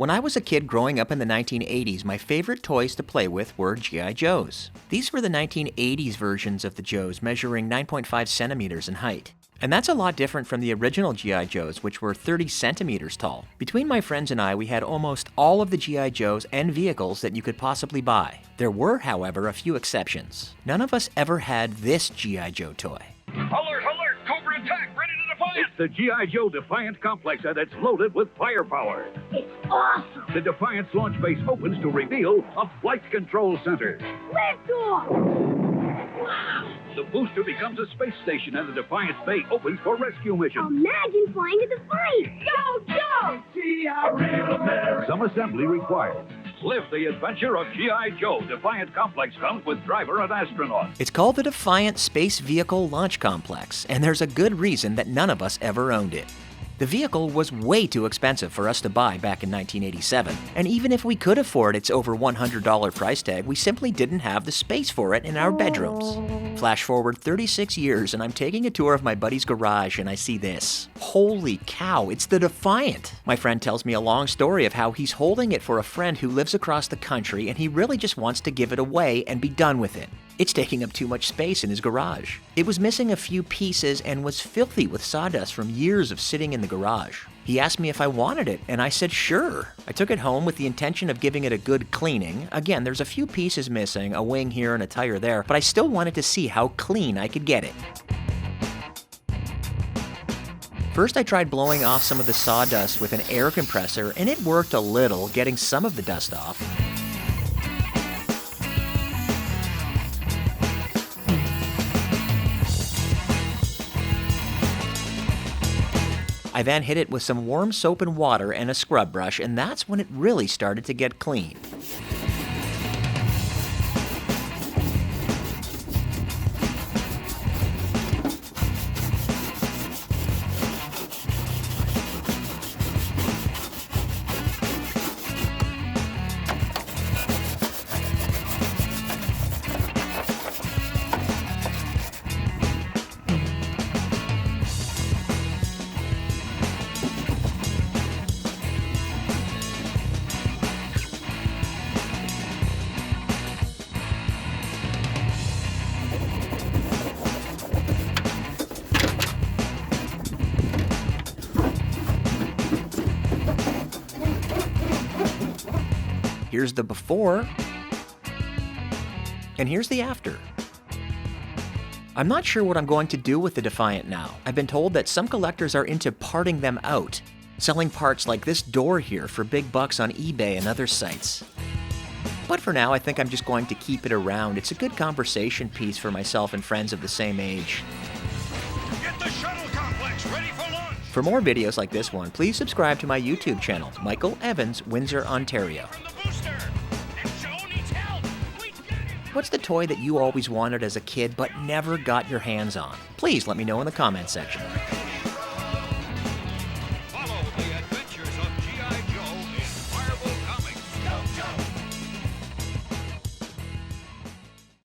When I was a kid growing up in the 1980s, my favorite toys to play with were G.I. Joes. These were the 1980s versions of the Joes, measuring 9.5 centimeters in height. And that's a lot different from the original G.I. Joes, which were 30 centimeters tall. Between my friends and I, we had almost all of the G.I. Joes and vehicles that you could possibly buy. There were, however, a few exceptions. None of us ever had this G.I. Joe toy. Alert, alert! Cobra attack! Ready to Defiant! It's the G.I. Joe Defiant complex, and it's loaded with firepower. It's awesome! The Defiant's launch base opens to reveal a flight control center. Liftoff! Wow! The booster becomes a space station, and the Defiant's bay opens for rescue missions. Imagine flying a Defiant! Go, Joe! G.I. Real America! Some assembly required. Live the adventure of G.I. Joe. Defiant complex comes with driver and astronaut. It's called the Defiant Space Vehicle Launch Complex, and there's a good reason that none of us ever owned it. The vehicle was way too expensive for us to buy back in 1987, and even if we could afford its over $100 price tag, we simply didn't have the space for it in our bedrooms. Flash forward 36 years, and I'm taking a tour of my buddy's garage, and I see this. Holy cow, it's the Defiant! My friend tells me a long story of how he's holding it for a friend who lives across the country, and he really just wants to give it away and be done with it. It's taking up too much space in his garage. It was missing a few pieces and was filthy with sawdust from years of sitting in the garage. He asked me if I wanted it, and I said sure. I took it home with the intention of giving it a good cleaning. Again, there's a few pieces missing, a wing here and a tire there, but I still wanted to see how clean I could get it. First, I tried blowing off some of the sawdust with an air compressor, and it worked a little, getting some of the dust off. I then hit it with some warm soap and water and a scrub brush, and that's when it really started to get clean. Here's the before, and here's the after. I'm not sure what I'm going to do with the Defiant now. I've been told that some collectors are into parting them out, selling parts like this door here for big bucks on eBay and other sites. But for now, I think I'm just going to keep it around. It's a good conversation piece for myself and friends of the same age. Get the shuttle complex ready for launch! For more videos like this one, please subscribe to my YouTube channel, Michael Evans, Windsor, Ontario. From the booster! And Joe needs help! We got him! What's the toy that you always wanted as a kid but never got your hands on? Please let me know in the comments section.